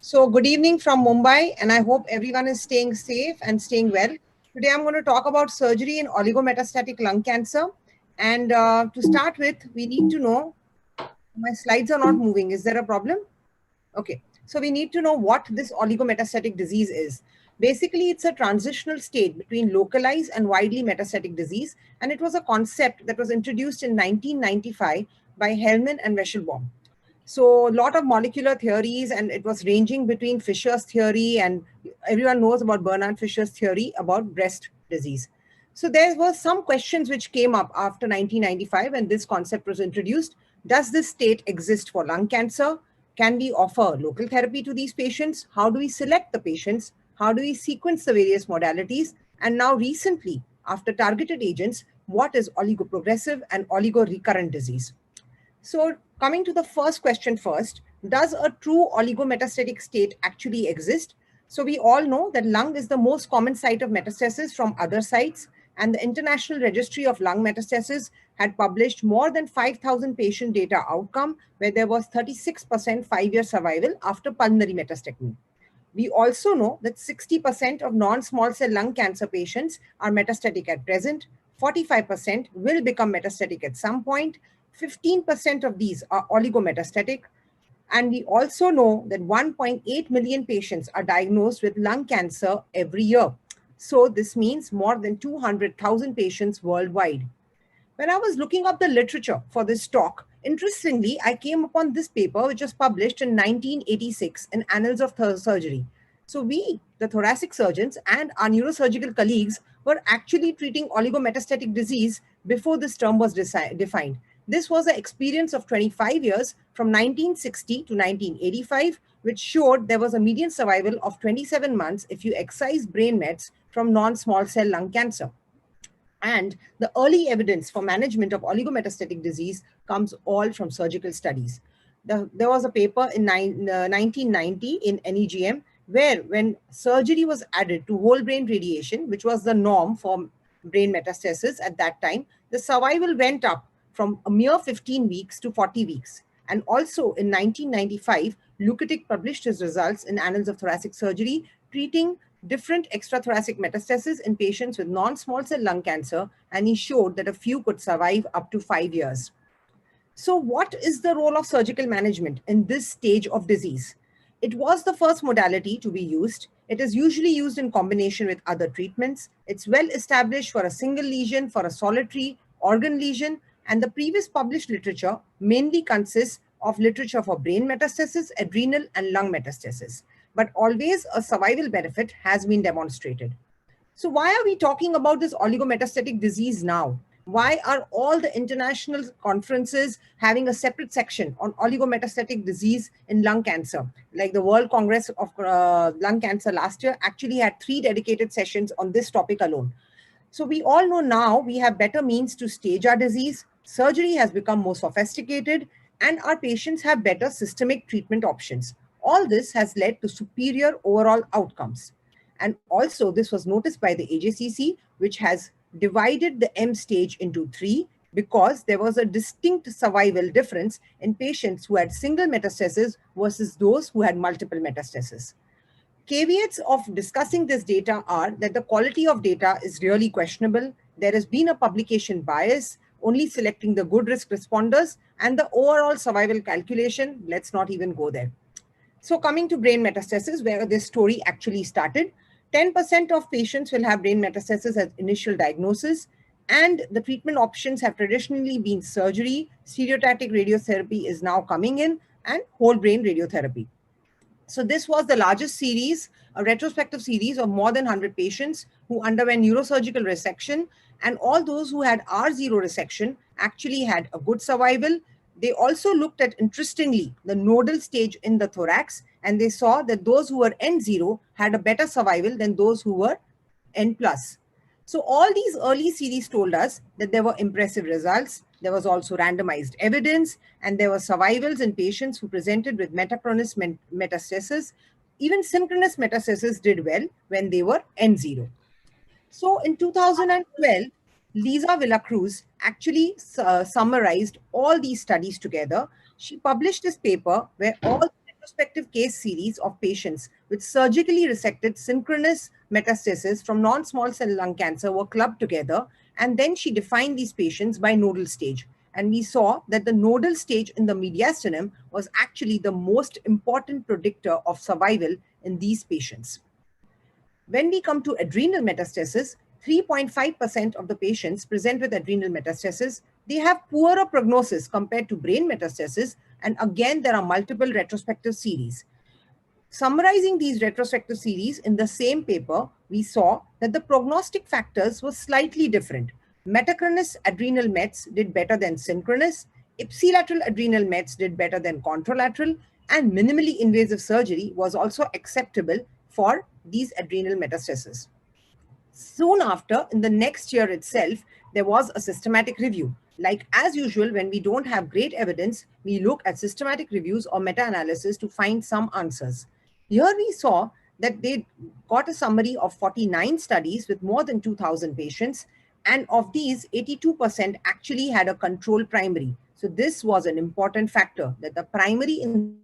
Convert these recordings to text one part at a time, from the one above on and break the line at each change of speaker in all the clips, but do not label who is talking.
So, good evening from Mumbai, and I hope everyone is staying safe and staying well. Today, I'm going to talk about surgery in oligometastatic lung cancer. And to start with, we need to know my slides are not moving. Is there a problem? Okay. So, we need to know what this oligometastatic disease is. Basically, it's a transitional state between localized and widely metastatic disease. And it was a concept that was introduced in 1995 by Hellman and Weisselbaum. So a lot of molecular theories, and it was ranging between Fisher's theory, and everyone knows about Bernard Fisher's theory about breast disease. So there were some questions which came up after 1995 when this concept was introduced. Does this state exist for lung cancer? Can we offer local therapy to these patients? How do we select the patients? How do we sequence the various modalities? And now recently, after targeted agents, what is oligoprogressive and oligorecurrent disease? So coming to the first question first, does a true oligometastatic state actually exist? So we all know that lung is the most common site of metastasis from other sites, and the International Registry of Lung Metastasis had published more than 5,000 patient data outcome where there was 36% 5-year survival after pulmonary metastectomy. We also know that 60% of non-small cell lung cancer patients are metastatic at present, 45% will become metastatic at some point, 15% of these are oligometastatic, and we also know that 1.8 million patients are diagnosed with lung cancer every year. So this means more than 200,000 patients worldwide. When I was looking up the literature for this talk, interestingly, I came upon this paper which was published in 1986 in Annals of Surgery. So we, the thoracic surgeons and our neurosurgical colleagues, were actually treating oligometastatic disease before this term was defined. This was an experience of 25 years from 1960 to 1985, which showed there was a median survival of 27 months if you excise brain mets from non-small cell lung cancer. And the early evidence for management of oligometastatic disease comes all from surgical studies. There was a paper in 1990 in NEJM where when surgery was added to whole brain radiation, which was the norm for brain metastasis at that time, the survival went up from a mere 15 weeks to 40 weeks. And also in 1995, Luketic published his results in Annals of Thoracic Surgery, treating different extrathoracic metastases in patients with non-small cell lung cancer, and he showed that a few could survive up to 5 years. So what is the role of surgical management in this stage of disease? It was the first modality to be used. It is usually used in combination with other treatments. It's well established for a single lesion, for a solitary organ lesion, and the previous published literature mainly consists of literature for brain metastasis, adrenal, and lung metastasis. But always a survival benefit has been demonstrated. So why are we talking about this oligometastatic disease now? Why are all the international conferences having a separate section on oligometastatic disease in lung cancer? Like the World Congress of Lung Cancer last year actually had 3 dedicated sessions on this topic alone. So we all know now we have better means to stage our disease, surgery has become more sophisticated, and our patients have better systemic treatment options. All this has led to superior overall outcomes. And also, this was noticed by the AJCC, which has divided the M stage into 3 because there was a distinct survival difference in patients who had single metastasis versus those who had multiple metastasis. Caveats of discussing this data are that the quality of data is really questionable. There has been a publication bias, only selecting the good risk responders, and the overall survival calculation, let's not even go there. So coming to brain metastasis, where this story actually started, 10% of patients will have brain metastasis as initial diagnosis, and the treatment options have traditionally been surgery, stereotactic radiotherapy is now coming in, and whole brain radiotherapy. So this was the largest series, a retrospective series of more than 100 patients who underwent neurosurgical resection, and all those who had R0 resection actually had a good survival. They also looked at, interestingly, the nodal stage in the thorax, and they saw that those who were N0 had a better survival than those who were N+. So all these early series told us that there were impressive results. There was also randomized evidence, and there were survivals in patients who presented with metachronous metastasis. Even synchronous metastasis did well when they were N0. So in 2012, Lisa Villacruz actually summarized all these studies together. She published this paper where all retrospective case series of patients with surgically resected synchronous metastasis from non-small cell lung cancer were clubbed together, and then she defined these patients by nodal stage. And we saw that the nodal stage in the mediastinum was actually the most important predictor of survival in these patients. When we come to adrenal metastasis, 3.5% of the patients present with adrenal metastasis, they have poorer prognosis compared to brain metastasis. And again, there are multiple retrospective series. Summarizing these retrospective series in the same paper, we saw that the prognostic factors were slightly different. Metachronous adrenal mets did better than synchronous, ipsilateral adrenal mets did better than contralateral, and minimally invasive surgery was also acceptable for these adrenal metastases. Soon after, in the next year itself, there was a systematic review. Like as usual, when we don't have great evidence, we look at systematic reviews or meta-analysis to find some answers. Here we saw that they got a summary of 49 studies with more than 2,000 patients. And of these, 82% actually had a control primary. So this was an important factor, that the primary in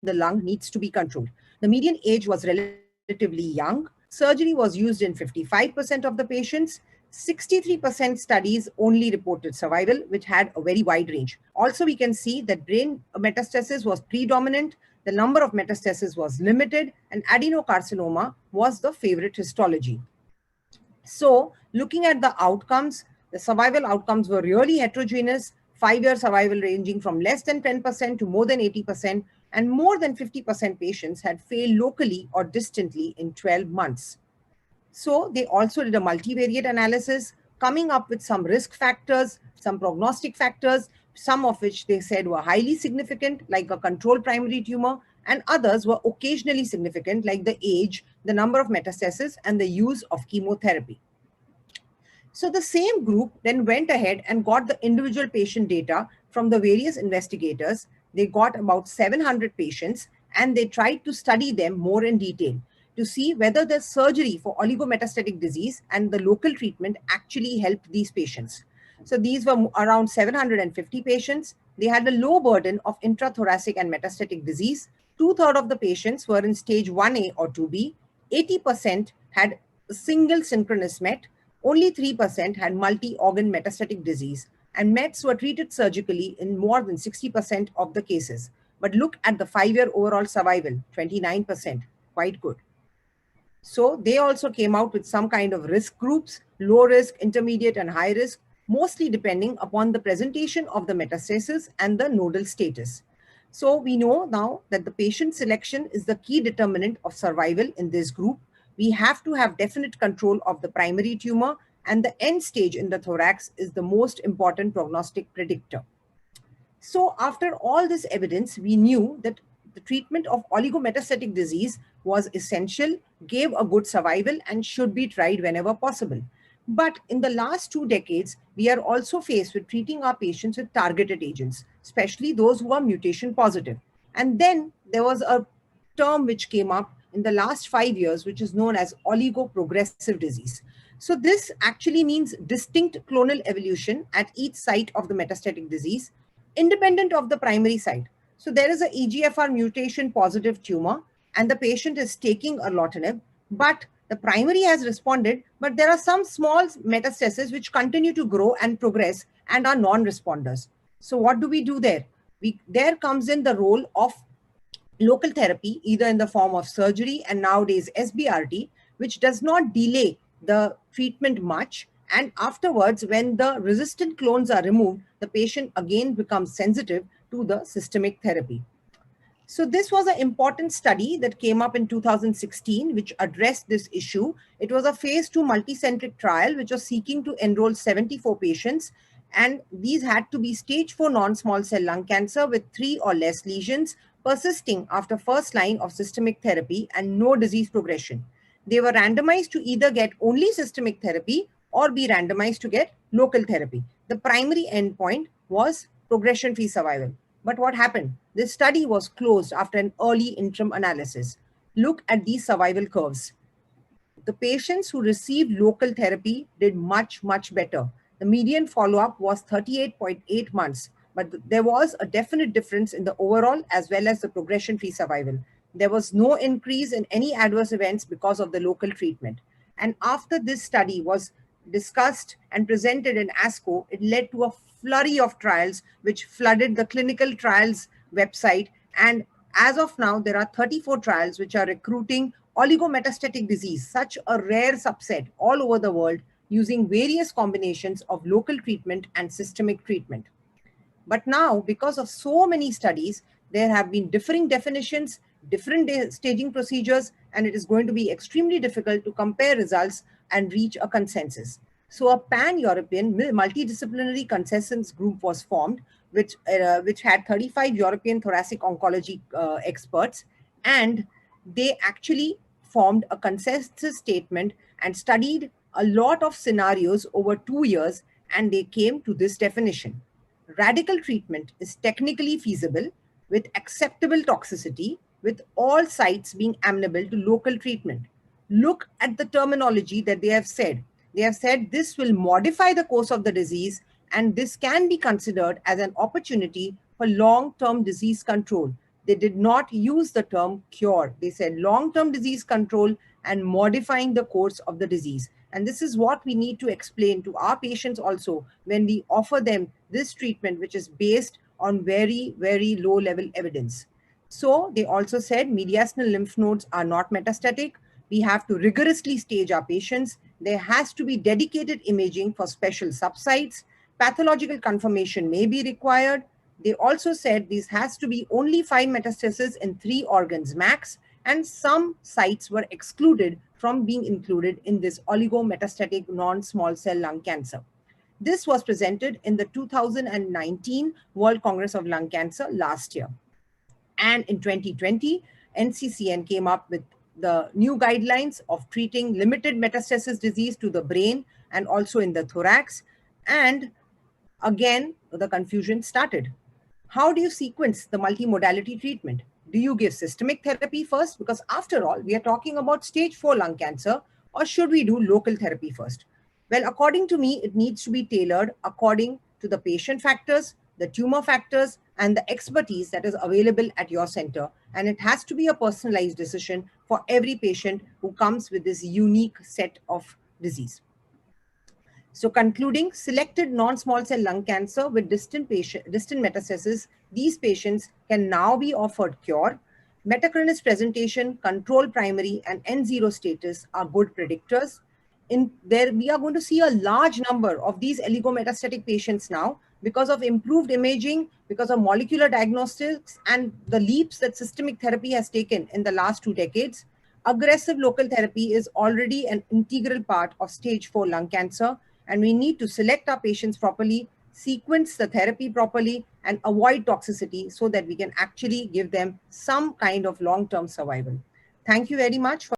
the lung needs to be controlled. The median age was relatively young. Surgery was used in 55% of the patients. 63% studies only reported survival, which had a very wide range. Also, we can see that brain metastasis was predominant, the number of metastases was limited, and adenocarcinoma was the favorite histology. So, looking at the outcomes, the survival outcomes were really heterogeneous, 5-year survival ranging from less than 10% to more than 80%, and more than 50% patients had failed locally or distantly in 12 months. So they also did a multivariate analysis, coming up with some risk factors, some prognostic factors, some of which they said were highly significant, like a controlled primary tumor, and others were occasionally significant, like the age, the number of metastases, and the use of chemotherapy. So the same group then went ahead and got the individual patient data from the various investigators. They got about 700 patients, and they tried to study them more in detail to see whether the surgery for oligometastatic disease and the local treatment actually helped these patients. So these were around 750 patients. They had a low burden of intrathoracic and metastatic disease. 2/3 of the patients were in stage 1A or 2B. 80% had a single synchronous MET. Only 3% had multi-organ metastatic disease, and METs were treated surgically in more than 60% of the cases. But look at the 5-year overall survival, 29%, quite good. So they also came out with some kind of risk groups, low risk, intermediate, and high risk, mostly depending upon the presentation of the metastasis and the nodal status. So we know now that the patient selection is the key determinant of survival in this group. We have to have definite control of the primary tumor, and the end stage in the thorax is the most important prognostic predictor. So after all this evidence, we knew that the treatment of oligometastatic disease was essential, gave a good survival, and should be tried whenever possible. But in the last 2 decades, we are also faced with treating our patients with targeted agents, especially those who are mutation positive. And then there was a term which came up in the last 5 years, which is known as oligoprogressive disease. So this actually means distinct clonal evolution at each site of the metastatic disease, independent of the primary site. So there is a EGFR mutation positive tumor, and the patient is taking erlotinib, but the primary has responded, but there are some small metastases which continue to grow and progress and are non-responders. So what do we do there? There comes in the role of local therapy, either in the form of surgery and nowadays SBRT, which does not delay the treatment much. And afterwards, when the resistant clones are removed, the patient again becomes sensitive to the systemic therapy. So this was an important study that came up in 2016, which addressed this issue. It was a phase 2 multicentric trial, which was seeking to enroll 74 patients. And these had to be stage 4 non-small cell lung cancer with 3 or less lesions persisting after first line of systemic therapy and no disease progression. They were randomized to either get only systemic therapy or be randomized to get local therapy. The primary endpoint was progression-free survival. But what happened? This study was closed after an early interim analysis. Look at these survival curves. The patients who received local therapy did much, much better. The median follow-up was 38.8 months, but there was a definite difference in the overall as well as the progression-free survival. There was no increase in any adverse events because of the local treatment. And after this study was discussed and presented in ASCO, it led to a flurry of trials which flooded the clinical trials website. And as of now, there are 34 trials which are recruiting oligometastatic disease, such a rare subset all over the world, using various combinations of local treatment and systemic treatment. But now, because of so many studies, there have been differing definitions, different staging procedures, and it is going to be extremely difficult to compare results and reach a consensus. So a pan-European multidisciplinary consensus group was formed, which had 35 European thoracic oncology experts, and they actually formed a consensus statement and studied a lot of scenarios over 2 years, and they came to this definition. Radical treatment is technically feasible with acceptable toxicity, with all sites being amenable to local treatment. Look at the terminology that they have said. They have said this will modify the course of the disease, and this can be considered as an opportunity for long-term disease control. They did not use the term cure. They said long-term disease control and modifying the course of the disease. And this is what we need to explain to our patients also when we offer them this treatment, which is based on very, very low level evidence. So they also said mediastinal lymph nodes are not metastatic. We have to rigorously stage our patients. There has to be dedicated imaging for special subsites. Pathological confirmation may be required. They also said this has to be only 5 metastases in 3 organs max, and some sites were excluded from being included in this oligometastatic non-small cell lung cancer. This was presented in the 2019 World Congress of Lung Cancer last year. And in 2020, NCCN came up with the new guidelines of treating limited metastasis disease to the brain and also in the thorax. And again, the confusion started. How do you sequence the multimodality treatment? Do you give systemic therapy first? Because after all, we are talking about stage 4 lung cancer, or should we do local therapy first? Well, according to me, it needs to be tailored according to the patient factors, the tumor factors, and the expertise that is available at your center. And it has to be a personalized decision for every patient who comes with this unique set of disease. So concluding, selected non-small cell lung cancer with distant metastasis, these patients can now be offered cure. Metachronous presentation, control primary, and N0 status are good predictors. In there, we are going to see a large number of these oligometastatic patients now because of improved imaging, because of molecular diagnostics, and the leaps that systemic therapy has taken in the last 2 decades. Aggressive local therapy is already an integral part of stage 4 lung cancer, and we need to select our patients properly, sequence the therapy properly, and avoid toxicity so that we can actually give them some kind of long-term survival. Thank you very much.